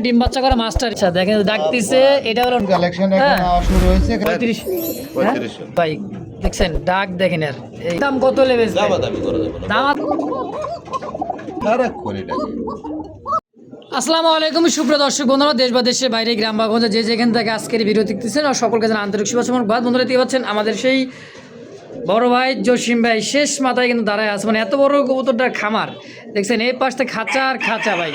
ডিম বাচ্চা করা মাস্টার। আচ্ছা দেখেন ডাকতেছে, এটা হলো কালেকশন এখন শুরু হয়েছে 35 ভাই দেখছেন ডাক দেখেন। এর এই দাম কত লেবে দামাদামি করা যাবে না। দাম। তারা করে টাকা। আসসালামু আলাইকুম সুপ্রিয় দর্শক বন্ধুরা, দেশ বা দেশের বাইরে গ্রাম বা গঞ্জে যে যেখান থেকে আজকের ভিডিও দেখতেছেন আর সকলকে জানাই আন্তরিক শুভেচ্ছা এবং বন্ধুরা দেখতে পাচ্ছেন আমাদের সেই বড় ভাই জসিম ভাই শেষ মাথায় কিন্তু দাঁড়ায় আছে, মানে এত বড় কবুতরটার খামার দেখছেন। এই পাশে খাঁচা আর খাঁচা ভাই,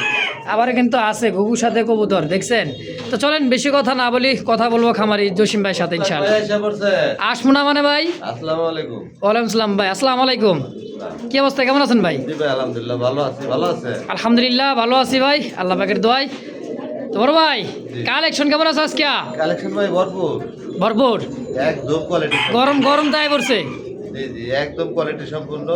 আবার কিন্তু আছে ঘুঘুর সাথে কবুতর দেখছেন। তো চলেন বেশি কথা না বলি, কথা বলবো খামারি জসিম ভাইয়ের সাথে ইনশাআল্লাহ। আসবো না মানে ভাই। আসসালামু আলাইকুম। ওয়ালাইকুম সালাম ভাই। আসসালামু আলাইকুম। কি অবস্থা, কেমন আছেন ভাই? জি ভাই আলহামদুলিল্লাহ ভালো আছি। ভালো আছে? আলহামদুলিল্লাহ ভালো আছি ভাই, আল্লাহ পাকের দোয়ায়। তো বড় ভাই কালেকশন কেমন আছে আজকে? কালেকশন ভাই ভরপুর ভরপুর, একদম কোয়ালিটি। গরম গরম তাই পড়ছে। জি জি একদম কোয়ালিটি সম্পূর্ণ,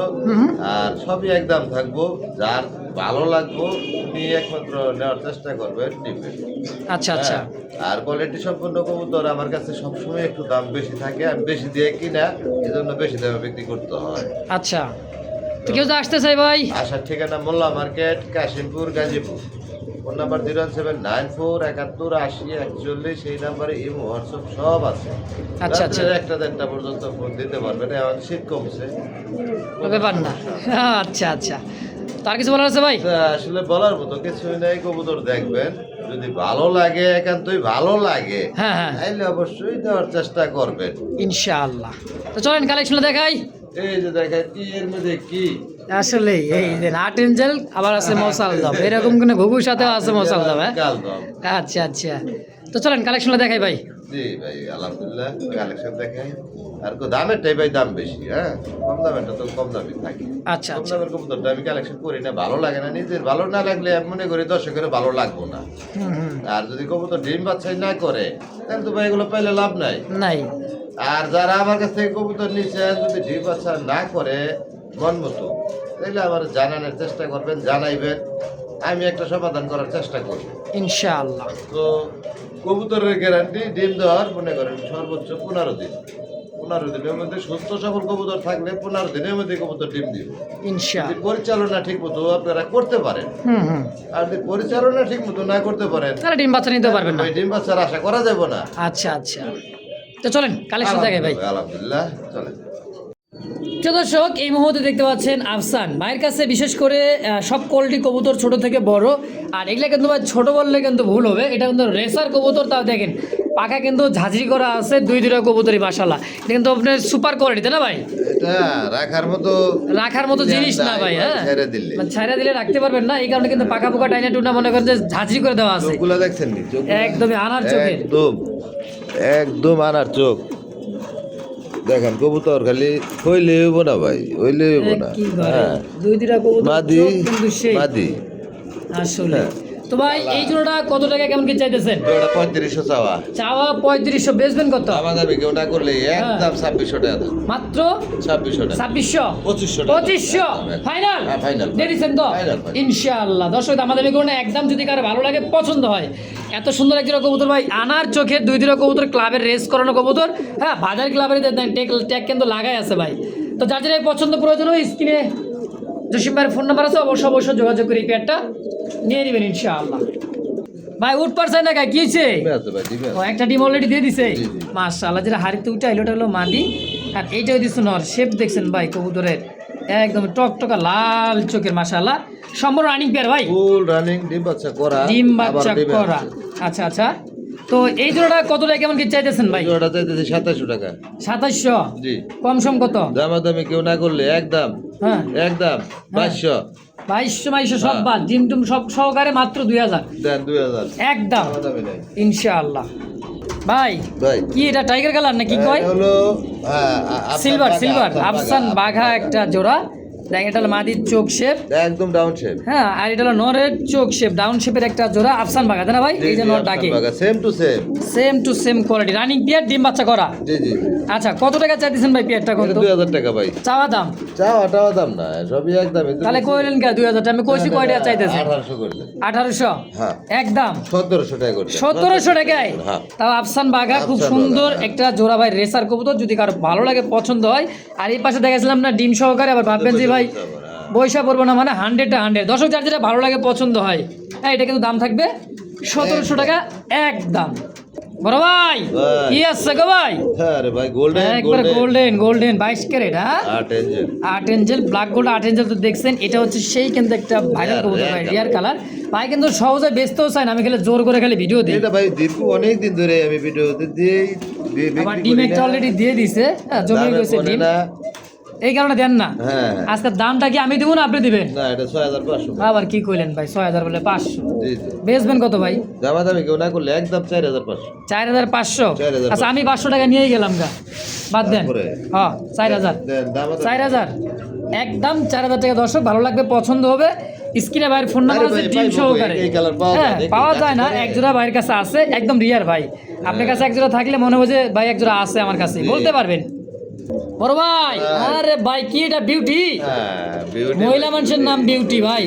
আর সবই একদম থাকবো। যার ভালো লাগবো উনি একমাত্র নেওয়ার চেষ্টা করবেন, নিবেন। আচ্ছা আচ্ছা। আর কোয়ালিটি সম্পূর্ণ কবুতর আমার কাছে সবসময় একটু দাম বেশি থাকে, আমি বেশি দিয়ে কিনা, এজন্য বেশি দামে বিক্রি করতে হয়। আচ্ছা, তো কেউ তো আসতে চাই ভাই? আসার ঠিকানা Molla market, Kashimpur, Gazipur. Phone number 07994718041, সেই নাম্বারে ইমো হোয়াটসঅ্যাপ সব আছে। আচ্ছা আচ্ছা, একটা দেড়টা পর্যন্ত ফোন দিতে পারবেন, এখন শীত কমছে, কোনো ব্যাপার না। আচ্ছা আচ্ছা, তার কিছু বলার আছে ভাই? তা আসলে বলার মতো কিছুই নাই। কবুতর দেখবেন, যদি ভালো লাগে, একান্তই ভালো লাগে, হ্যাঁ হ্যাঁ তাইলে অবশ্যই দেওয়ার চেষ্টা করবেন ইনশাআল্লাহ। তো চলেন কালেকশন দেখাই। এই যে দেখেন কি এর মধ্যে কি আসলে এই যে নাট এঞ্জেল আবার আছে মশাল দাম, এরকম কোনো ঘুঘুর সাথেও আছে মশাল দাম। কালদম। আচ্ছা আচ্ছা, তো চলেন কালেকশনটা দেখাই ভাই। জি ভাই আলহামদুলিল্লাহ কালেকশন দেখাই। আর দামেরটাই ভাই দাম বেশি, হ্যাঁ কম দামেরটা তো কম দামই থাকে। আচ্ছা কম আচ্ছা, দামের কবুতরটা আমি কালেকশন করি না, ভালো লাগে না। নিজের ভালো না লাগলে আমি মনে করি দর্শকের ভালো লাগবো না। আর যদি কবুতর ডিম বাচ্চাই না করে তাহলে তো ভাই এগুলো পাইলে লাভ নাই। নাই। আর যারা আমার কাছ থেকে কবুতর নিচ্ছেন যদি ডিম বাচ্চা না করে মন মতো, তাহলে আমার জানানোর চেষ্টা করবেন, জানাইবেন, আমি একটা সমাধান করার চেষ্টা করব ইনশাআল্লাহ। তো কবুতরের গ্যারান্টি ডিম দেওয়ার মনে করেন সর্বোচ্চ 15 দিন। 15 দিনের মধ্যে সুস্থ সবল কবুতর থাকলে 15 দিনের মধ্যে কবুতর ডিম দিব। ইনশাআল্লাহ যদি পরিচালনা ঠিক মতো আপনারা করতে পারেন, আর যদি পরিচালনা ঠিক মতো না করতে পারেন তাহলে ডিম বাচ্চা নিতে পারবেন না। ওই ডিম বাচ্চার আশা করা যাবে না। আচ্ছা আচ্ছা, তো চলেন কালেকশন দেখাই ভাই। আলহামদুলিল্লাহ চলেন। প্রিয় দর্শক এই মুহূর্তে দেখতে পাচ্ছেন আফসান ভাইয়ের কাছে বিশেষ করে সব কোয়ালিটি কবুতর ছোট থেকে বড়। আর এগুলা কিন্তু ভাই ছোট বললে কিন্তু ভুল হবে, এটা কিন্তু রেসার কবুতর। তাও দেখেন পাখা কিন্তু ঝাঁঝরি করা আছে, দুইটা কবুতরই মাশাআল্লাহ। এটা কিন্তু আপনার সুপার কোয়ালিটি, তাই না ভাই? এটা রাখার মতো জিনিস না ভাই। হ্যাঁ ছেড়ে দিলে মানে ছাইরা দিলে রাখতে পারবেন না, এই কারণে কিন্তু পাকা পোকা টাইনা টুনা মনে করেন যে ঝাঁঝরি করে দেওয়া আছে। চোখগুলো দেখছেন নি? একদমই আনার চোখের, একদম আনার চোখ। দেখেন কবুতর খালি হইলে হইব না ভাই, হইলে হইব না। কি করে দুইটা কবুতর মাদি চোখ কিন্তু সেই মাদি। আসলে। তো ভাই এই জোড়াটা কত টাকা কেমন কি চাইতেছেন? ওটা 3500 চাওয়া। চাওয়া 3500, বেচবেন কত? আমাদের কেউ না করলে একদম 2600 টাকা দাম। মাত্র 2600 টাকা। 2600 2500 টাকা। 2500 ফাইনাল। হ্যাঁ ফাইনাল। দিয়ে দিচ্ছেন তো? ফাইনাল। ইনশাআল্লাহ। দর্শক আমাদের বেগুন একদম যদি কারো ভালো লাগে পছন্দ হয়, এত সুন্দর এক জোড়া কবুতর ভাই, আনার চোখের দুই জোড়া কবুতর, ক্লাবের রেস করানো কবুতর। হ্যাঁ বাজার ক্লাবের ট্যাগ কিন্তু লাগাই আছে ভাই। তো যার যেটা পছন্দ প্রয়োজন হয় স্ক্রিনে জসিম ভাইয়ের ফোন নাম্বার আছে, অবশ্যই অবশ্যই যোগাযোগ করে এই পেয়ারটা নিয়ে নেবেন ইনশাআল্লাহ। ভাই উঠ পারছে না কি হয়েছে? ও একটা ডিম অলরেডি দিয়ে দিছে। মাশাআল্লাহ, যেটা হাড়িতে উঠে এলোটা হলো মাদি, আর এইটাও দিচ্ছে নর। শেপ দেখছেন ভাই কবুতরের, একদম টকটকা লাল চোখের মাশাআল্লাহ। সম্পূর্ণ রানিং পেয়ার ভাই, ফুল রানিং, ডিম বাচ্চা করা। আচ্ছা আচ্ছা। তো এই জোড়াটা কত টাকা কেমন কি চাইতেছেন ভাই? জোড়াটা চাইতেছি 2700 টাকা। 2700? জি। কম সম কত? দামাদামি কেউ না করলে একদম হ্যাঁ 2200 2200 সব বাদ, জিম টুম সব সহকারে মাত্র 2000 দেন। 2000 একদম দামাদামি নাই ইনশাআল্লাহ। ভাই ভাই কি এটা টাইগার কালার নাকি কয়? এটা হলো সিলভার আফসান বাঘা একটা জোড়া। দেখেন এটা হলো মাদির চোখ শেপ, একদম ডাউন শেপ। হ্যাঁ, আর এটা হলো নরের চোখ শেপ, ডাউন শেপের একটা জোড়া আফসান বাঘা, তাই না ভাই? এই যে নর ডাকে same to same, same to same quality, running peer, ডিম বাচ্চা করা। জি জি। আচ্ছা কত টাকা চাইতেছেন ভাই পিয়ারটা? কত? 2000 টাকা ভাই চাওয়া দাম। চাওয়াটাও দাম না, সবই একদম। তাহলে কইলেন কে 2000 টাকা? আমি কইছি কয় টাকা চাইতেছেন? 1800 করলে। 1800? হ্যাঁ একদম 1700 টাকা করলে। 1700 টাকায়? হ্যাঁ। তাও আফসান বাঘা, খুব সুন্দর একটা জোড়া ভাই, রেসার কবুতর। যদি কারো ভালো লাগে পছন্দ হয়, আর এই পাশে দেখাছিলাম না ডিম সহকারে, আবার ভাববেন যে ভাই বৈশা পড়বো না, মানে 100টা 100। দর্শক যার যেটা ভালো লাগে পছন্দ হয়, হ্যাঁ এটা কিন্তু দাম থাকবে 1700 টাকা একদম। বড় ভাই ভাই। কি আছে গো ভাই? আরে ভাই গোল্ডেন একবার গোল্ডেন 22 ক্যারেট, হ্যাঁ 8 ইঞ্চি 8 এঞ্জেল ব্ল্যাক গোল্ড 8 এঞ্জেল তো দেখছেন, এটা হচ্ছে সেই কিন্তু একটা ভাইরাল Rare, কবুতর ভাই, rare রিয়ার কালার ভাই, কিন্তু সহজে বেচতেও চায় না, আমি খালি জোর করে খালি ভিডিও দিই। এটা ভাই দীর্ঘ অনেক দিন ধরে আমি ভিডিওতে দিয়ে আমার ডিম একটা অলরেডি দিয়ে দিছে, হ্যাঁ জমে গেছে ডিম, এই কারণে দেন না। হ্যাঁ আজকের দামটা কি আমি দেবো না আপনি দিবেন? না এটা 6500 আবার কি কইলেন ভাই, 6000 বলে 500, জি জি বেচবেন কত ভাই? দামা দামি কেউ না করলে একদম 4500 4500। 4500 আচ্ছা আমি 500 টাকা নিয়েই গেলাম গা, বাদ দেন। তারপরে? হ্যাঁ 4000, দেন দামা 4000 একদম 4000 টাকা। দর্শক ভালো লাগবে, পছন্দ হবে, স্ক্রিনে ভাইয়ের ফোন নাম্বার আরে আছে ভাই, টিম পাইবো, সহকারে। এই কালার পাওয়া যায়, হ্যাঁ দেখি, পাওয়া কাজ যায় না, করে। এক জোড়া ভাইয়ের কাছে আছে, একদম রিয়ার ভাই। আপনার কাছে এক জোড়া থাকলে মনে হবে যে ভাই এক জোড়া আছে আমার কাছে, জি। বলতে পারবেন। বড় ভাই হ্যাঁ। আরে ভাই কি এটা বিউটি, হ্যাঁ বিউটি মহিলা মানুষের নাম বিউটি ভাই,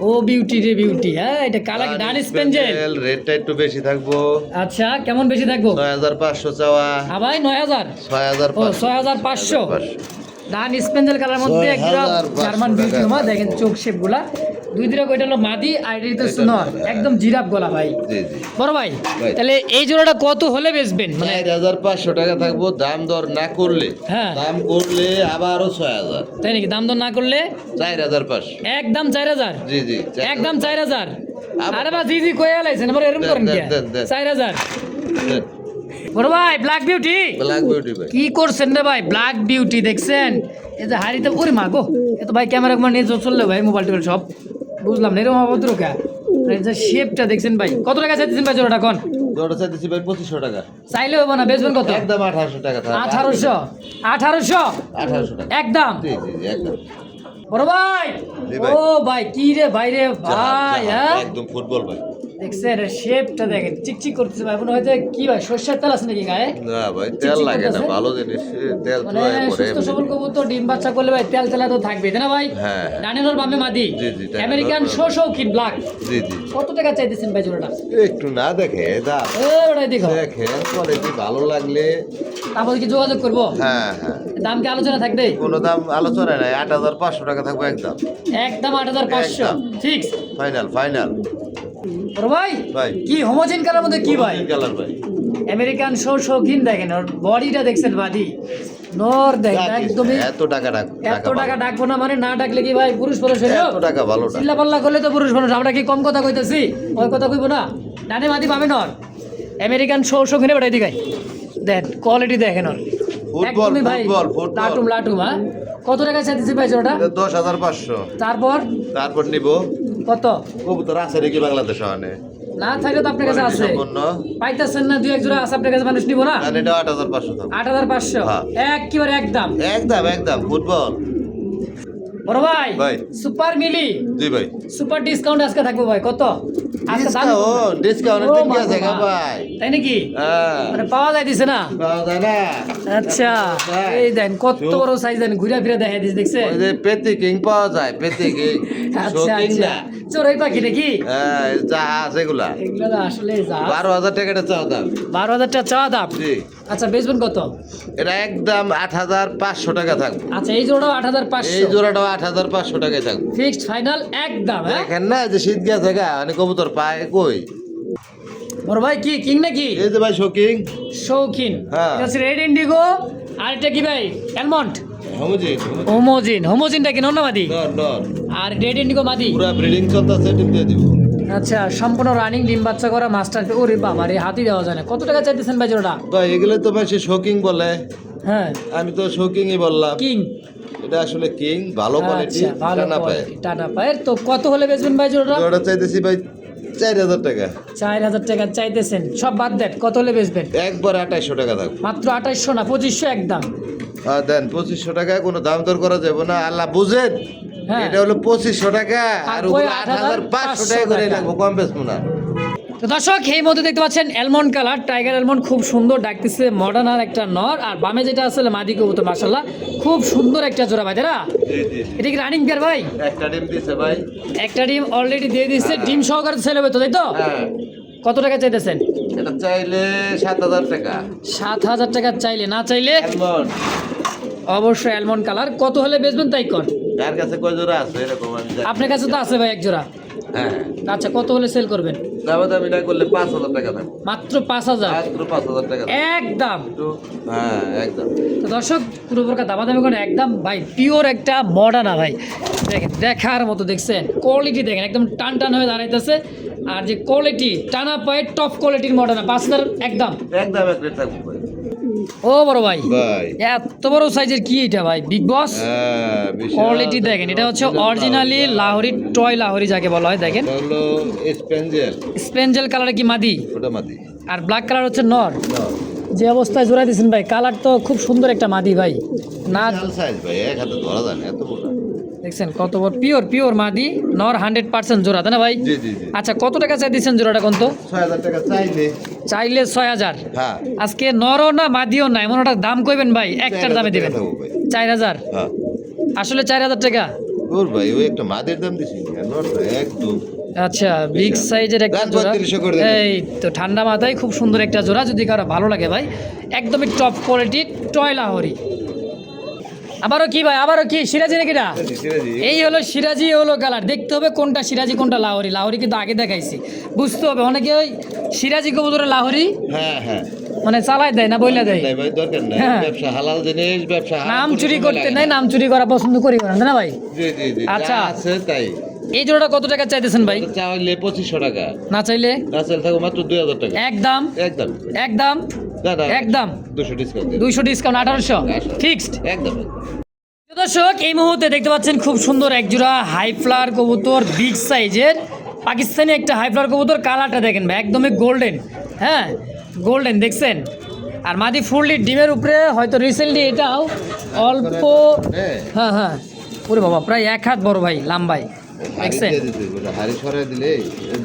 ও বিউটি রে বিউটি, হ্যাঁ এটা কালার ডান স্পেঞ্জেল। রেটটা একটু বেশি থাকবো, আচ্ছা কেমন বেশি থাকবো? 6500 চাওয়া, হ্যাঁ ভাই 9000, ও 6500 6500 ডান স্পেঞ্জেল কালার মধ্যে একটা 6500 জার্মান বিউটি মা, দেখেন চোখ শেপ গুলা দুই দিকে, ওইটা হলো মাদি আর এটা হচ্ছে নর, একদম জিরাফ গলা ভাই। জি জি বড় ভাই ভাই। তাহলে এই জোড়াটা কত হলে বেচবেন? মানে 4500 টাকা থাকবো, দাম দর না করলে, হ্যাঁ। দাম করলে আবারও 6000, তাই নাকি? দাম দর না করলে 4500 একদম 4000, জি জি একদম 4000। আরে বা জি জি কয়ে আলাইছেন, আবার এরকম করেন কি? দেন। 4000। বড় ভাই ব্ল্যাক বিউটি ব্ল্যাক বিউটি ভাই কি করছেন রে ভাই? ব্ল্যাক বিউটি দেখছেন, এই যে হাড়িতে ওরে মা গো, এ তো ভাই ক্যামেরা কুমার নিয়ে চললে ভাই, মোবাইল টোবাইল সব বুঝলাম না, এরকম অভদ্র কে? এই যে শেপটা দেখছেন ভাই, কত টাকা চাইতেছেন ভাই জোড়াটা কোন? জোড়া চাইতেছি ভাই 2500 টাকা, চাইলে হবে না, বেচবেন কত? একদম 1800 টাকা থাকবে, 1800, 1800 1800 টাকা একদম। জি জি জি একদম বড় ভাই জি ভাই। ও ভাই কি রে ভাই রে ভাই, হ্যাঁ একদম ফুটবল ভাই, দেখছেন শেপটা দেখেন, চিকচিক করতেছে ভাই, মনে হয় যে কি ভাই সর্ষের তেল আছে নাকি গায়ে? না ভাই তেল চিকচিক লাগে না, করতেছে? ভালো জিনিস, তেল মানে চুয়ায় পড়ে সুস্থ সবল কবুতর ডিম বাচ্চা করলে ভাই তেল তেলা তো থাকবে, তাই না ভাই? হ্যাঁ। ডানেনোর বামে মাদি, জি, জি, ডানেনোর আমেরিকান বামে। শৌখিন ব্ল্যাক, জি জি কত টাকা চাইতেছেন ভাই জোড়াটা? একটু না দেখে দাম এ ওটাই দেখো, দেখেন কোয়ালিটি ভালো লাগলে, তারপর কি যোগাযোগ করবো? হ্যাঁ হ্যাঁ দাম কি আলোচনা থাকবে? কোনো দাম আলোচনায় নাই, 8500 টাকা থাকবে একদম একদম 8500 একদম। ফিক্স। ফাইনাল ফাইনাল বড় ভাই ভাই। কি হোমোজেন কালার মধ্যে কি ভাই? কালার ভাই, আমেরিকান শৌখিন দেখেন, ওর বডিটা দেখছেন বাদি, নর দেখেন একদমই। এত টাকা এত টাকা ডাকবো না মানে, না ডাকলে কি ভাই পুরুষ মানুষ হইলো? এত টাকা ভালো না। চিল্লা পাল্লা করলে তো পুরুষ মানুষ, আমরা কি কম কথা কইতেছি? ওই কথা কইবো না, ডানে মাদি বামে নর, আমেরিকান শৌখিনে বেটাই দিগাই দেন, কোয়ালিটি দেখেন ওর ফুটবল, একদমই ভাই ফুটবল, ফুটবল। লাটুম লাটুম, হ্যাঁ কত টাকা চাইতেছি ভাই জোড়াটা? 10500, তারপর তারপর নিব কত? কবুতর আছে নাকি বাংলাদেশ অনে, না থাকলে তো আপনার কাছে আছে, সম্পূর্ণ পাইতেছেন না, দুই এক জোড়া আছে আপনার কাছে, মানুষ নিবো না? আর এটা 8500 থাকবে 8500 হ্যাঁ। একেবারে একদম। একদম একদম ফুটবল বড় ভাই ভাই। সুপার মিলি জি ভাই, সুপার ডিসকাউন্ট আজকে থাকবো ভাই, কত আজকে দাম? ডিসকাউন্ট ও দিন মা কি আছে গো মা। ভাই, তাই নাকি? হ্যাঁ মানে পাওয়া যাইতেছে না? পাওয়া যায় না। আচ্ছা ভাই। এই দেন কত বড় সাইজ, দেন ঘুরে ফিরে দেখা দিস, দেখছে? ওই যে পেতি কিং পাওয়া যায়, পেতি কিং আচ্ছা শোকিং আচ্ছা না, চোরাই পাখি নাকি? হ্যাঁ জাহাজ এগুলা, এগুলো তো আসলে যা 12000 টাকাটা চাও দাম 12,000 টাকা চাওয়া দাম। জি, আচ্ছা বেচবেন কত? এটা একদম 8500 টাকা থাকবে, আচ্ছা এই জোড়াও এই 8,500 জোড়াটাও 8500 টাকায় থাকবে। ফিক্সড ফাইনাল একদম, হ্যাঁ দেখেন না যে শীত গেছে গা, মানে কবুতর পায় কই, বড় ভাই কি কিং নাকি? এই যে ভাই শোকিং শৌখিন, হ্যাঁ। এটা হচ্ছে রেড ইন্ডিগো, আর এটা কি ভাই অ্যালমন্ড? সমুজি হোমোজিনটা কি নর না মাদি? নর নর আর রেড ইন্ডিগো মাদি। পুরা ব্রিডিং চলতেছে, টিপ দিয়ে দিব। আচ্ছা সম্পূর্ণ রানিং ডিম বাচ্চা করা মাস্টার, ওরে বাবা রে হাতি দেওয়া যায় না। কত টাকা চাইতেছেন ভাই জোড়াটা? ভাই এগুলো তো ভাই সে শোকিং বলে, হ্যাঁ আমি তো শোকিংই বললাম, কিং, এটা আসলে কিং, ভালো কোয়ালিটি, আচ্ছা ভালো টানা পায়। quality, টানা পায়ের। তো কত হলে বেচবেন ভাই জোড়াটা? জোড়া চাইতেছি ভাই 4000 টাকা, 4000 টাকা চাইতেছেন, সব বাদ দেন, কত হলে বেচবেন? একবার 2800 টাকা থাকবে। মাত্র 2800 না 2500 একদম। দেন 2500 টাকা, কোনো দাম দর করা যাবে না, আল্লাহ বুঝেন। হ্যাঁ। এটা হলো 2500 টাকা, আর আর ওগুলো ওই 8500 টাকা করে টাকা। লাগবে, কম বেচবো না। তো দর্শক এই মধ্যে দেখতে পাচ্ছেন অ্যালমন্ড কালার টাইগার অ্যালমন্ড, খুব সুন্দর ডাকতেছে, মডার্ন আর একটা নর, আর বামে যেটা আসলে মাদি কবুতর, মাশাআল্লাহ খুব সুন্দর একটা জোড়া ভাই, তাই না? জি জি, এটা কি রানিং পেয়ার ভাই? একটা ডিম দিছে ভাই, একটা ডিম অলরেডি দিয়ে দিচ্ছে, ডিম সহকারে ছেলে হবে তো, তাই তো? হ্যাঁ কত টাকা চাইতেছেন? এটা চাইলে 7000 টাকা। 7000 টাকা চাইলে, না চাইলে অ্যালমন্ড অবশ্যই অ্যালমন্ড কালার। কত হলে বেচবেন তাই কর, যার কাছে কয় জোড়া আছে এরকম আমি জানি। আপনার কাছে তো আছে ভাই এক জোড়া, হ্যাঁ আচ্ছা, কত হলে সেল করবেন? দামাদামি না করলে 5,000 টাকা থাকবে, মাত্র 5,000 মাত্র 5,000 টাকা থাকবে। একদম। হ্যাঁ একদম। তো দর্শক, পুরো প্রকার দামাদামি করে একদম ভাই পিওর একটা মডার্না ভাই, দেখেন দেখার মতো, দেখছেন কোয়ালিটি দেখেন একদম টান টান হয়ে দাঁড়াইতেছে। আর যে কোয়ালিটি টানা পায়ে টপ কোয়ালিটির মডার্না 5,000 একদম একদম এক রেট থাকবে ভাই। ও বড় ভাই, ভাই এত বড় সাইজের কি এটা ভাই? বিগ বস হ্যাঁ, বিশাল। কোয়ালিটি দেখেন, এটা হচ্ছে অরিজিনালি লাহোরি টয় লাহোরি যাকে বলা হয়। দেখেন এটা হলো স্পেঞ্জেল, স্পেঞ্জেল কালারে কি মাদি, ওটা মাদি। আর ব্ল্যাক কালার হচ্ছে নর। যে অবস্থায় জোড়া দিয়েছেন ভাই, কালার তো খুব সুন্দর একটা মাদি ভাই। না বিশাল সাইজ ভাই, এক হাতে ধরা যায় না, এত বড়। দেখছেন কত বড়, পিওর পিওর মাদি নর, 100% জোড়া, তাই না ভাই? জি জি জি। আচ্ছা, কত টাকা চাই দিচ্ছেন জোড়াটা কোন তো? 6,000 টাকা চাইলে। চাইলে 6,000। হ্যাঁ আজকে নরও না মাদিও না, এমন একটা দাম কইবেন ভাই, একটার দামে দিবেন 4,000। হ্যাঁ। আসলে 4,000 টাকা। ওর ভাই ওই একটা মাদের দাম দিছি, নরটা একদম। আচ্ছা, বিগ সাইজের একটা দাম জোড়া। 3200 করে দেবেন। এই তো ঠান্ডা মাথায় খুব সুন্দর একটা জোড়া, যদি কারো ভালো লাগে ভাই, একদমই টপ কোয়ালিটির টয় লাহোরি। আবারও কি ভাই, আবারও কি সিরাজি নাকি না? এই হলো সিরাজি, হলো কালার। দেখতে হবে কোনটা সিরাজি কোনটা লাহোরি। লাহোরি কিন্তু আগে দেখাইছি, বুঝতে হবে। অনেকে ওই সিরাজি কবুতরের লাহোরি হ্যাঁ হ্যাঁ। মানে চালাই দেয় না, বইলা দেয়। নাই ভাই, দরকার নাই। হ্যাঁ। ব্যবসা হালাল জিনিস, ব্যবসা হালাল নাম কোনো চুরি সময় করতে লাগে নাই, না। নাম চুরি করা পছন্দ করি না, তাই না ভাই? জি জি জি। আচ্ছা। আচ্ছা আছে তাই। এই জোড়াটা কত টাকা চাইতেছেন ভাই? ওটা চাইলে 2,500 টাকা, না চাইলে না চাইলে থাকো মাত্র 2,000 টাকা। একদম একদম একদম না না, একদম 200 ডিসকাউন্ট 200 ডিসকাউন্ট, 1800 ফিক্সড। একদম। দর্শক, এই মুহূর্তে দেখতে পাচ্ছেন খুব সুন্দর এক জোড়া হাই ফ্লাওয়ার কবুতর, বিগ সাইজের পাকিস্তানি একটা হাই ফ্লাওয়ার কবুতর। কালারটা দেখেন ভাই, একদমই গোল্ডেন। হ্যাঁ, গোল্ডেন দেখছেন। আর মাদি ফুললি ডিমের উপরে, হয়তো রিসেন্টলি এটাও অল্প। হ্যাঁ হ্যাঁ, ওরে বাবা, প্রায় 1 হাত বড় ভাই, লাম্বাই দেখছেন। হাড়ি সরাই দিলে,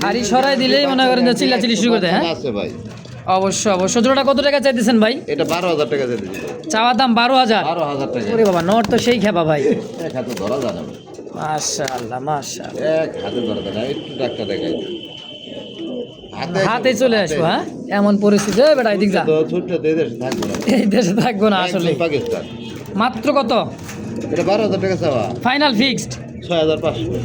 হাড়ি সরাই দিলেই মনে করেন যে চিল্লাচিল্লি শুরু করে দেয়। হ্যাঁ আছে ভাই। অবশ্যই অবশ্যই। জোড়াটা কত টাকা চাইতেছেন ভাই? এটা 12,000 টাকা দিয়ে দিচ্ছি। চাওয়া দাম 12,000। 12,000 টাকা। ওরে বাবা, নর তো সেই খেপা ভাই। এক হাতে ধরা যায় না। মাশাআল্লাহ মাশাআল্লাহ। এক হাতে ধরা যায় না, একটু ডাক্তার দেখাই। হাতে চলে আসবো। হ্যাঁ, এমন পরিস্থিতি, বেটা এদিক যা, তো ছোট্ট দেশ থাকবে না, এই দেশে থাকবো না আসলে। একদম পাকিস্তান। মাত্র কত? এটা 12,000 টাকা চাওয়া, ফাইনাল ফিক্সড 6,500।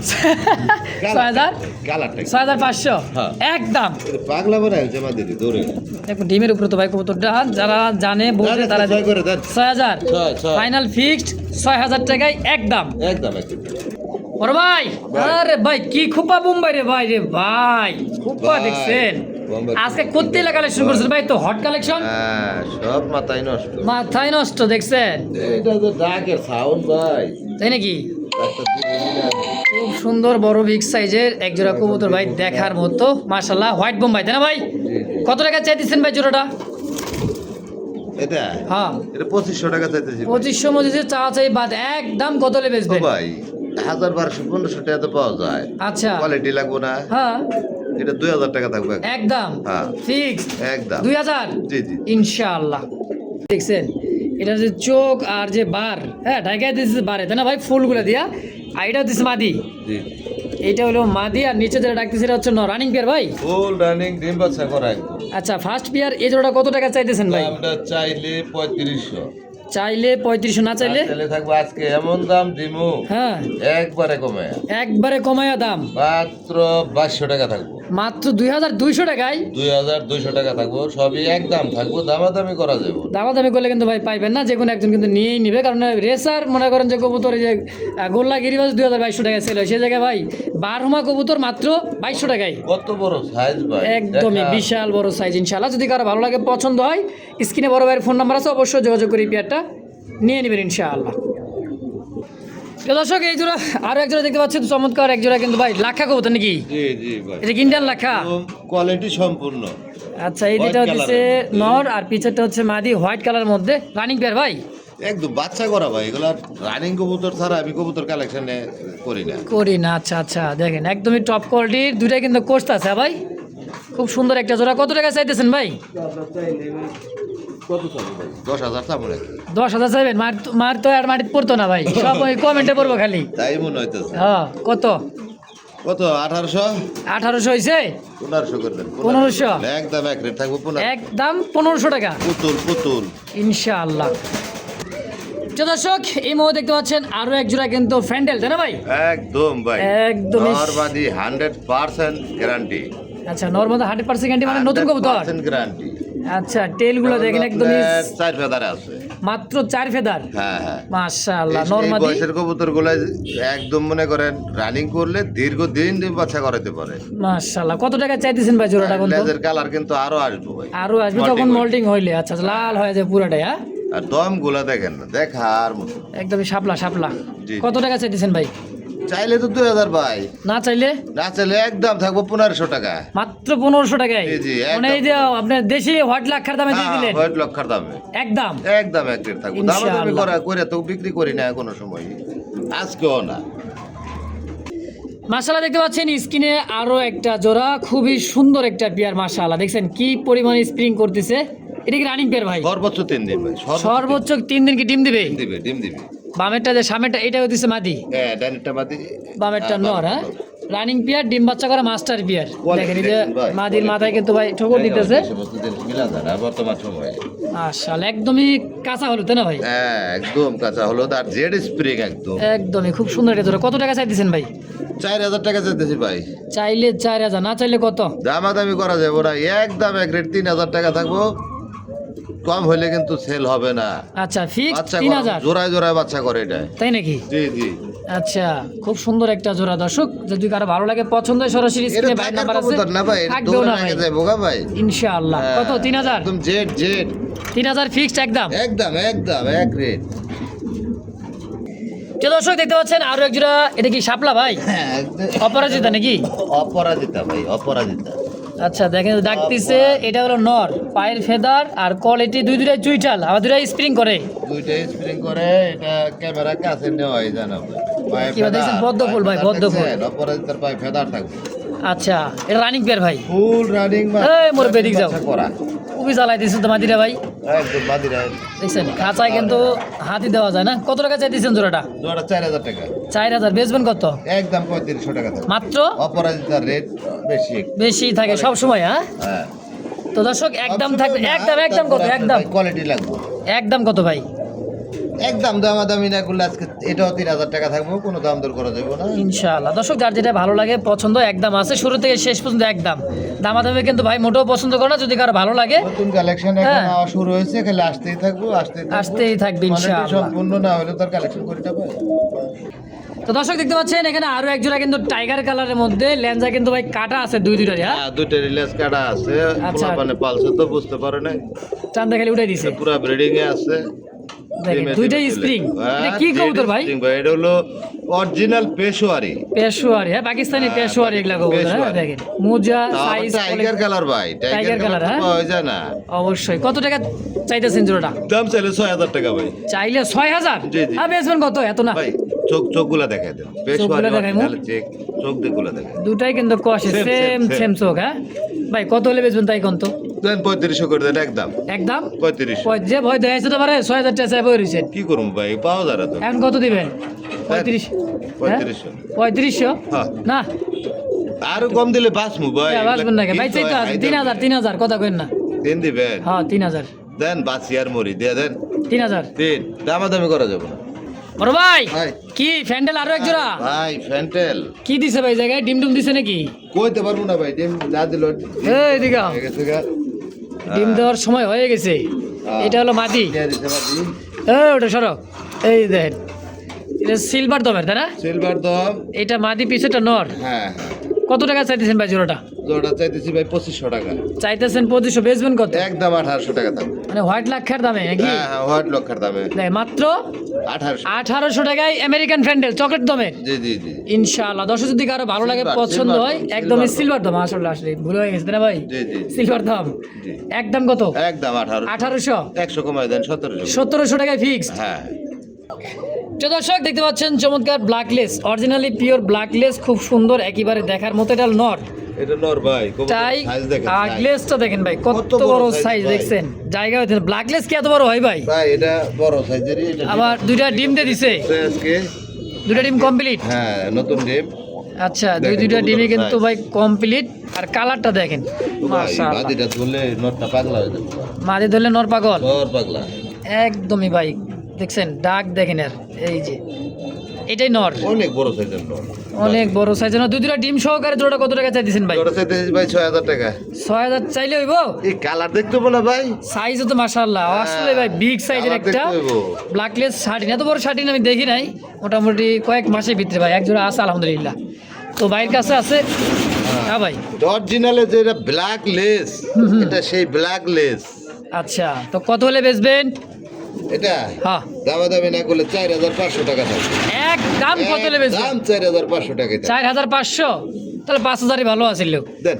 6,000, কালারটা 6,500 হ্যাঁ। একদম। এটা পাগলা বড় আছে মাদের দৌড়ে। দেখো ডিমের উপরে তো ভাই কবুতরটা, যারা জানে বোঝে তারা। 6 করে দেন। 6,000 6,000 ফাইনাল ফিক্সড, 6,000 টাকায় একদম। একদম একদম। ওরে ভাই, আরে ভাই কি খুপা বোম্বাই রে ভাই, রে ভাই খুপা ভাই, দেখছেন। বোম্বাই আজকে কোত্তে কালেকশন করছেন ভাই, তো হট কালেকশন, হ্যাঁ, সব মাথায় নষ্ট। মাথায় নষ্ট দেখছেন। এটা তো ডাকের সাউন্ড ভাই। তাই নাকি? ডাক্তার দিবেন না। খুব সুন্দর বড় বিগ সাইজের এক জোড়া কবুতর ভাই, দেখার মতো মাশাআল্লাহ। হোয়াইট বোম্বাই, তাই না ভাই? জি, জি। কত টাকা চাইতেছেন ভাই জোড়াটা? এটা হ্যাঁ, এটা 2,500 টাকা চাইতেছি ভাই। 2500 মধ্যে চা চাই বাদ, একদম কত লে ও বেচবেন? ভাই 1,000-1,200-1,500 টাকা তো পাওয়া যায়। আচ্ছা, কোয়ালিটি লাগবে না। হ্যাঁ এটা 2,000 টাকা থাকবে। একদম হ্যাঁ। ফিক্সড একদম 2,000 জি জি। ইনশাআল্লাহ। দেখছেন এটা যে চোখ আর যে বার, হ্যাঁ ঢাকায় দিচ্ছে বারে, তাই না ভাই? ফুলগুলো দিয়া। আর এটা হচ্ছে মাদি, জি। এইটা হলো মাদি। আর নিচে যেটা ডাকতেছে এটা হচ্ছে রানিং পেয়ার ভাই। ফুল রানিং ডিম বাচ্চা করা একদম। আচ্ছা, ফার্স্ট পেয়ার এই জোড়াটা কত টাকা চাইতেছেন ভাই? দামটা চাইলে 3,500, চাইলে 3500, না চাইলে তাহলে থাকবে আজকে এমন দাম দিমু হ্যাঁ একবারে কমে, একবারে কমায়া দাম, মাত্র 2,200 টাকা থাকবো। মাত্র 2,200 টাকায় 2,200 টাকা থাকবো, সবই একদম থাকবো, দামাদামি করা যাবে। দামাদামি করলে কিন্তু ভাই পাইবেন না, যে কোনো একজন কিন্তু নিয়েই নিবে। কারণ রেসার মনে করেন যে কবুতর, যে গোল্লা গিরিবাজ 2,200 টাকায় সেল হয়, সেই জায়গায় ভাই বারহুমা কবুতর মাত্র 2,200 টাকায়। কত বড় সাইজ ভাই, একদমই দেখা। বিশাল বড় সাইজ। ইনশাআল্লাহ যদি কারো ভালো লাগে, পছন্দ হয়, স্ক্রিনে বড় ভাইয়ের ফোন নাম্বার আছে, অবশ্যই যোগাযোগ করে পেয়ারটা নিয়ে নেবেন ইনশাআল্লাহ। তো দর্শক, এই জোড়া আরো এক জোড়া দেখতে পাচ্ছেন, চমৎকার এক জোড়া কিন্তু ভাই লাখা কবুতর নাকি? জি জি ভাই, এটা ইন্ডিয়ান লাখা। কোয়ালিটি সম্পূর্ণ। আচ্ছা, এই দুটো White হচ্ছে colour-এর। নর আর পিছেরটা হচ্ছে মাদি, হোয়াইট কালার মধ্যে রানিং পেয়ার ভাই। একদম বাচ্চা করা ভাই, এগুলা রানিং কবুতর ছাড়া আমি কবুতর কালেকশনে করি না। করি না। আচ্ছা আচ্ছা, দেখেন একদমই টপ কোয়ালিটির দুইটাই কিন্তু কোর্স আছে ভাই। খুব সুন্দর একটা জোড়া। কত টাকা চাইতেছেন ভাই? কত চাবো ভাই? 10,000 চাবো নাকি? 10,000 চাইবেন? মার তো আর মাটিতে পড়তো না ভাই, সব ওই কমেন্টে পড়বো খালি। তাই মনে হইতেছে। হ্যাঁ, কত? কত? 1,800? 1,800 হয়েছে? 1,500 করে দেন। 1,500? একদম এক রেট থাকবো। একদম 1,500 টাকা পুতুল পুতুল। ইনশাআল্লাহ। তো দর্শক এই মুহূর্তে দেখতে পাচ্ছেন আরো এক জোড়া কিন্তু ফ্যান্ডেল তাই না ভাই? একদম ভাই, একদমই। নরমাদি 100% গ্যারান্টি। আচ্ছা নরমাদা 100% গ্যারান্টি মানে নতুন কবুতর। 100% গ্যারান্টি। আচ্ছা টেলগুলো দেখেন একদমই 4 ফেদার আছে। মাত্র 4 ফেদার। হ্যাঁ হ্যাঁ, মাশাআল্লাহ এই নরমাদি। বয়সের কবুতরগুলো একদম মনে করেন রানিং করলে দীর্ঘদিন ডিম বাচ্চা করাতে পারে। মাশাআল্লাহ কত টাকা চাইতেছেন ভাই জোড়াটা কোন? লেজের কালার কিন্তু আরো আসবে ভাই, আরো আসবে তখন মোল্ডিং হইলে। আচ্ছা লাল হয়ে যায় পুরাটাই। হ্যাঁ আর দমগুলো দেখেন না, দেখার মতো একদমই শাপলা শাপলা। জি। কত টাকা চাইতেছেন ভাই? চাইলে তো 2000 ভাই, না চাইলে না চাইলে একদম থাকবো 1500 টাকা। মাত্র 1500 টাকায়। জি, জি, মানে এই যে আপনার দেশি হোয়াইট লাক্ষার দামে দিয়ে দিলেন। হোয়াইট লক্ষার দামে একদম একদম এক রেট থাকবো। ইনশাআল্লাহ। দামাদামি করে তো বিক্রি করি না কোনো সময়, আজকেও না। মাশাআল্লাহ দেখতে পাচ্ছেন স্ক্রিনে আরো একটা জোড়া খুবই সুন্দর একটা পেয়ার। মাশাআল্লাহ দেখছেন কি পরিমাণে স্প্রিং করতেছে। এটা কি রানিং পেয়ার ভাই? সর্বোচ্চ 3 দিন ভাই, সর্বোচ্চ 3 দিন কি ডিম দিবে? ডিম দিবে। বামেরটা যে সামনেটা এটা হইতেছে মাদি, হ্যাঁ ডাইনেরটা মাদি, বামেরটা নর। হ্যাঁ রানিং পেয়ার ডিম বাচ্চা করা মাস্টার পেয়ার। Quality দেখেন এই যে দেখেন ভাই, মাদির quality। মাথায় কিন্তু ভাই ঠোকর দিতেছে। সমস্ত জিনিস মিলা যায় না বর্তমান সময়ে। মাশাআল্লাহ একদমই কাঁচা হলো তাই না ভাই? হ্যাঁ একদম কাঁচা হলো, আর জেড স্প্রিং একদম। একদমই খুব সুন্দর একটা জোড়া। কত টাকা চাইতেছেন ভাই? 4000 টাকা যেতেছি ভাই। চাইলে 4000, না চাইলে কত? দামাদামি করা যাবে না, একদম এক রেট 3000 টাকা থাকবো। কম হলে কিন্তু সেল হবে না। আচ্ছা ফিক্স বাচ্চা 3000 জোড়ায় জোড়ায় বাচ্চা করে এটা। তাই নাকি? জি জি, আচ্ছা খুব সুন্দর একটা জোড়া। দর্শক যদি কারো ভালো লাগে পছন্দ হয় সরাসরি এটা স্ক্রিনে ভাই টাকার নাম্বার আছে। কবুতর না ভাই, থাকবেও না ভাই যায় বোকা ভাই। ইনশাআল্লাহ। কত? 3000? একদম জেড 3000 ফিক্সড একদম। একদম এক রেট। যে দর্শক দেখতে পাচ্ছেন আরো এক জোড়া। এটা কি শাপলা ভাই? হ্যাঁ অপরাজিতা নাকি? অপরাজিতা ভাই, অপরাজিতা। আচ্ছা দেখেন ডাকতিছে। এটা হলো নর, পায়ের ফেদার আর কোয়ালিটি দুইটাই চুইটাল, আবার দুইটাই স্প্রিং করে। দুইটাই স্প্রিং করে, এটা ক্যামেরা কাছে নেওয়া হয় জানো ভাই। কি দেখছেন? পদ্ম ফুল ভাই, পদ্ম ফুল। অপরাজিতার পায়ে ফেদার থাকবে। আচ্ছা এটা রানিং পেয়ার ভাই? ফুল রানিং এই মোর বেদিক যাও। করা খুবই জ্বালাই দিয়েছেন তো মাদিরা ভাই। একদম বাদিরা। দেখছেন খাঁচায় কিন্তু হাতি দেওয়া যায় না। কত টাকা চাইতেছেন জোড়াটা? জোড়া 4000 টাকা। 4000 বেচবেন কত? একদম 3500 টাকা থাকবে। মাত্র? অপরাজিতার রেট বেশি। বেশি থাকে সব সময়। হ্যাঁ হ্যাঁ তো দর্শক একদম থাকবে। একদম কত? একদম কোয়ালিটি লাগবে। একদম কত ভাই? একদম দামাদামি না করলে আজকে এটাও 3000 টাকা থাকবো, কোনো দাম দর করা যাবে না। ইনশাআল্লাহ। দর্শক যার যেটা ভালো লাগে পছন্দ একদম আছে, শুরু থেকে শেষ পর্যন্ত একদম। দামাদামি কিন্তু ভাই মোটেও পছন্দ করে না। যদি কারো ভালো লাগে নতুন কালেকশন এখন হ্যাঁ। আওয়া শুরু হয়েছে, খালি আসতেই থাকবো আসতেই থাকবে Quality ইনশাআল্লাহ। সম্পূর্ণ না হলে তার কালেকশন করে যাবে। তো দর্শক দেখতে পাচ্ছেন এখানে আরো এক জোড়া কিন্তু টাইগার কালারের মধ্যে লেঞ্জা কিন্তু ভাই কাটা আছে দুইটারই। হ্যাঁ হ্যাঁ দুইটা রিলেস কাটা আছে, আচ্ছা। মানে পালছে তো বুঝতে পারে না, চান্দা খালি উঠাই দিছে। পুরো ব্রিডিং এ আছে। দেখেন দুইটাই স্প্রিং। এটা কি কবুতর ভাই? এটা হলো অরিজিনাল পেশোয়ারি। পেশোয়ারি। হ্যাঁ পাকিস্তানি পেশোয়ারি এগুলা কবুতর। হ্যাঁ পেশোয়ারি। দেখেন মোজা সাইজ টাইগার কালার ভাই, টাইগার কালার। হ্যাঁ পাওয়া যায় না। অবশ্যই। কত টাকা চাইতেছেন জোড়াটা? দাম চাইলে 6000 টাকা ভাই। চাইলে 6000? জি, জি। আর বেচবেন কত? এত না ভাই চোখগুলা দেখাই দেন, পেশোয়ারি দেখাই মো? অরিজিনাল চোখ দেখগুলা দেখাই দুটাই কিন্তু কষে Same, সেম same, সেম চোখ। হ্যাঁ ভাই কত হলে বেচবেন তাই কোন তো? দেন 3500 করে দেন একদম। একদম 3500। যে ভয় দেখাইছে তো পারে 6000 টাকা চাই বই রয়েছে। কি করুম ভাই, পাওয়া যায় না তো। এখন কত দিবেন? 35? 3500। 3500? হ্যাঁ। না আরো কম দিলে বাঁচমু ভাই। বাঁচবেন নাকি ভাই? চাই তো 3000 কথা কেন না? দিন দিবেন। হ্যাঁ 3000। দেন বাঁচি আর মরি, দিয়ে দেন 3000। দিন, দামাদামি করা যাবে না বড় ভাই ভাই। কি ফ্যান্ডেল আরো এক জোড়া? ভাই ফ্যান্টেল কি দিছে ভাই জায়গায়? ডিম ডুম দিছে নাকি? কইতে পারবো না ভাই, ডিম যা দিল এই দিকে আও। হয়ে গেছে গা। ডিম দেওয়ার সময় হয়ে গেছে। এটা হলো মাদি। দিয়ে দিতে পারবি। ওটা সরো। এই দেখেন এটা সিলভার দমের তাই না? সিলভার দম। এটা মাদি পিছুটা নর। হ্যাঁ কত টাকা চাইতেছেন ভাই জোড়াটা? জোড়া চাইতেছি ভাই 2500 টাকা। চাইতেছেন 2500, বেচবেন কত? একদম 1800 টাকা দাম। মানে হোয়াইট লাক্ষার দামে নাকি? হ্যাঁ হ্যাঁ, হোয়াইট লক্ষার দামে দেখেন মাত্র 1800। 1800 টাকায় আমেরিকান ফ্যান্ডেল চকলেট দমের। জি জি জি ইনশাআল্লাহ। দর্শক যদি কারো ভালো লাগে Silver, পছন্দ silver হয় দম, একদমই silver সিলভার দাম। আসলে ভুল হয়ে গেছে না ভাই? জি জি সিলভার দাম জি। একদম কত? একদম 1800। 1800? 100 কমাই দেন 1700। 1700 টাকায় ফিক্সড। হ্যাঁ তো দর্শক দেখতে পাচ্ছেন চমৎকার ব্ল্যাকলেস, অরিজিনালি পিওর ব্ল্যাকলেস, খুব সুন্দর একেবারে দেখার মতো। এটা নর এটা নর ভাই, টাই সাইজ দেখেন আর গ্লেসটা দেখেন ভাই কত বড় সাইজ দেখছেন। জায়গা হইতে ব্ল্যাকলেস কি এত বড় হয় ভাই? ভাই এটা বড় সাইজেরই। এটা আবার দুইটা ডিম দিয়ে দিছে। আজকে দুইটা ডিম কমপ্লিট। হ্যাঁ নতুন ডিম। আচ্ছা দেখেন দুইটা কত ডিমই বড় কিন্তু size। ভাই কমপ্লিট। আর কালারটা দেখেন ভাই মাশাআল্লাহ। বাদিটা ধরলে নরটা পাগলা হয়ে যাবে। মাঝে ধরলে নর পাগল নর পাগলা। একদমই ভাই। দেখছেন ডাক দেখেন আর এই যে এটাই নর, অনেক বড় সাইজের নর। অনেক বড় সাইজের নর। দুই দুটা ডিম সহকারে জোড়া কত টাকা চাইতেছেন ভাই? জোড়া চাইতেছি ভাই 6000 টাকা। 6000 চাইলে হইব? এই কালার দেখতে বলা ভাই, সাইজও তো মাশাআল্লাহ আসলে ভাই বিগ সাইজের কালার একটা দেখতে হইব। ব্ল্যাকলেস শার্টিন। এত বড় শার্টিন আমি দেখি নাই, মোটামুটি কয়েক মাসের ভিতরে ভাই এক জোড়া আছে আলহামদুলিল্লাহ। তো ভাইয়ের কাছে আছে। হ্যাঁ ভাই, অরিজিনালে যেটা ব্ল্যাক লেস, এটা সেই ব্ল্যাক লেস। আচ্ছা তো কত হলে বেচবেন? এটা হ্যাঁ দামাদামি না করলে 4500 টাকা থাকবে। একদম কত হলে বেচবেন? দাম 4500 টাকা। 4500? তাহলে 5000ই ভালো আছিল। দেন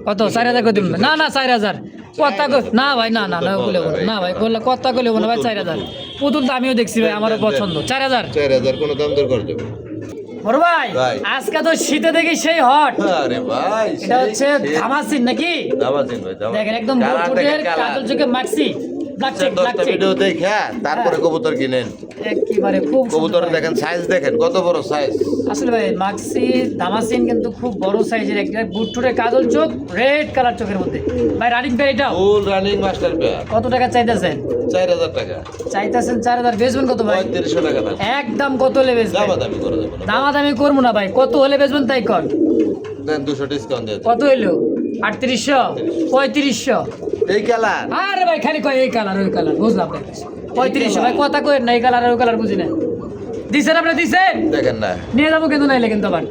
কত? 4000 করে দিবেন? না না 4000 কথা না ভাই, না না না বলে না ভাই, বললে কথা কইলে না ভাই। 4000 পুতুল তো আমিও দেখছি ভাই, আমারও পছন্দ। 4000 কোনো দাম দর করে দেবো। বড় ভাই ভাই। আজকে তো শীতে দেখি সেই হট। আরে ভাই এটা হচ্ছে ধামাসিন নাকি? দামাজিন ভাই, দামাজিন। দেখেন একদম কালার বুটবুটের দেখেন, কালার। কাজল চোখে মাক্সি ব্ল্যাক চেক, ব্ল্যাক 10টা চেক ভিডিও দেখে তারপরে কবুতর কিনেন। একেবারে খুব সুন্দর কবুতর ভাই। দেখেন, সাইজ দেখেন কত বড় সাইজ। আসলে ভাই মাক্সি দামাসিন কিন্তু খুব বড় সাইজের একটা বুটটুরে কাজল চোখ, রেড কালার চোখের মধ্যে। ভাই রানিং পেয়ার এটাও ফুল রানিং মাস্টার পেয়ার। কত টাকা চাইতেছেন? 4000 টাকা। চাইতেছেন 4000, বেচবেন কত ভাই? 3500 টাকা থাকবে। একদম কত হলে বেচবেন? দামাদামি করে দেবো না। দামাদামি করবো না ভাই, কত হলে বেচবেন তাই কর। দেন 200 ডিসকাউন্ট দিয়ে দেন। কত হইলো? 3800, 3500? এই কালার আরে ভাই খালি কয় এই কালার ওই কালার, বুঝলাম না। 3500 ভাই কথা কয়েন না, এই কালার আর ওই কালার বুঝি না। দিছেন আপনি, দিছেন? দেখেন না। নিয়ে যাবো কিন্তু নাইলে কিন্তু আবার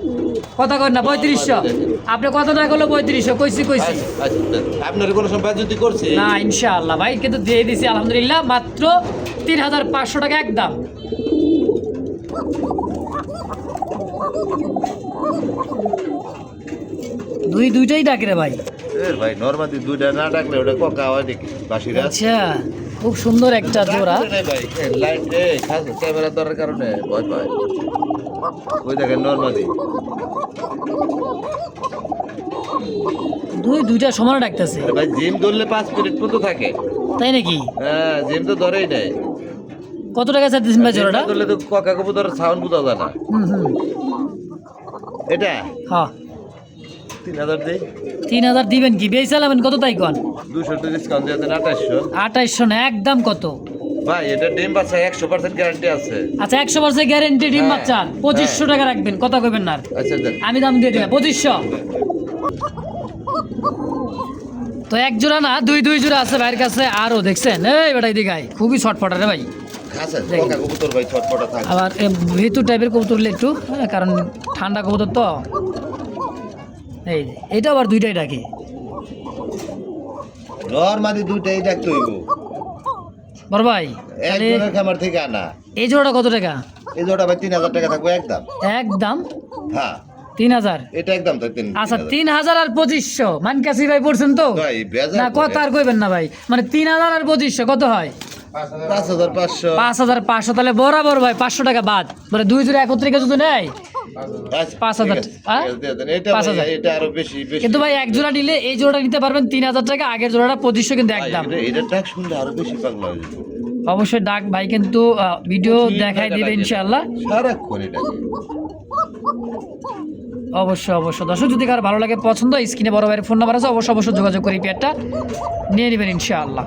কথা কয়েন না। 3500 আপনি কত না করলো? 3500 কইছি কইছি। আচ্ছা দেন। আপনার কোনো সময় যদি করছি না ইনশাআল্লাহ ভাই, কিন্তু দিয়ে দিছি আলহামদুলিল্লাহ মাত্র 3500 টাকা একদম। দুইটাই ডাকে রে ভাই। ভাই নরমালি দুইটা না ডাকলে ওটা কোকা হয় নাকি বাসিরা। আচ্ছা খুব সুন্দর একটা জোড়া। ভাই লাইট এই ক্যামেরা ধরার কারণে ভয় পায়। ওই দেখেন নরমালি দুইটা সমান ডাকতেছে। ভাই জিম ধরলে 5 মিনিট মতো থাকে। তাই নাকি? হ্যাঁ জিম তো ধরেই নাই। কত টাকা চাইতেছেন ভাই জোড়াটা? ধরলে তো কোকা কবুতর সাউন্ড বোঝা যায় না। হুম। এটা হ্যাঁ 3000 দেই। 3000 দিবেন কি? বেশ চালাবেন কত তাই কন? 200 ডিসকাউন্ট দিয়ে দেন 2800। 2800 না, একদম কত? ভাই এটা ডিম বাচ্চা 100% গ্যারান্টি আছে। আচ্ছা 100% গ্যারেন্টি ডিম হ্যাঁ, বাচ্চা। 2500 টাকা রাখবেন, কথা কইবেন না আর। আচ্ছা দেন। আমি দাম দিয়ে দিলাম 2500। তো এক জোড়া না দুই জোড়া আছে ভাইয়ের কাছে আরো, দেখছেন? এই বেটা এদিকে আয়, খুবই শর্টফট রে ভাই। আচ্ছা কোকা কবুতর ভাই ছটপটা থাকে। আবার ভেতু টাইপের কবুতর হলে একটু কারণ ঠান্ডা কবুতর তো। এই যে, এটা আবার দুইটাই ডাকে। নরমালি দুইটাই ডাকতে হইব। বড় ভাই এক তাহলে জনের খামার থেকে আনা। এই জোড়াটা কত টাকা? এই জোড়া ভাই 3000 টাকা থাকবে একদম। একদম হ্যাঁ 3000। এটা একদম তো 3000। আচ্ছা 3000 আর 2500 মানকাসি ভাই পড়ছেন তো ভাই বেজার না, কথা আর কইবেন না ভাই। মানে 3000 আর 2500 কত হয়? 5500। 5500। তাহলে বরাবর ভাই 500 টাকা বাদ। মানে দুই জোড়া একত্রে যদি নেয় আচ্ছা 5000 ঠিক আছে, হ্যাঁ? ঠিক আছে, দিয়ে দেন। এটা 5000 ভাই, এটা আরো বেশি বেশি। কিন্তু ভাই এক জোড়া নিলে এই জোড়াটা নিতে পারবেন 3000 টাকা, আগের জোড়াটা 2500 কিন্তু ভাই, একদম। এটা ডাক শুনলে আরো বেশি পাগলা হয়ে যাবে। অবশ্যই ডাক ভাই কিন্তু ভিডিও দেখাই দিবে ইনশাআল্লাহ। সারাক্ষণ এটাকে। অবশ্যই দর্শক যদি কারো ভালো লাগে পছন্দ, স্ক্রিনে বড় ভাইয়ের ফোন নাম্বার আছে, অবশ্যই যোগাযোগ করে পেয়ারটা নিয়ে নেবেন ইনশাআল্লাহ।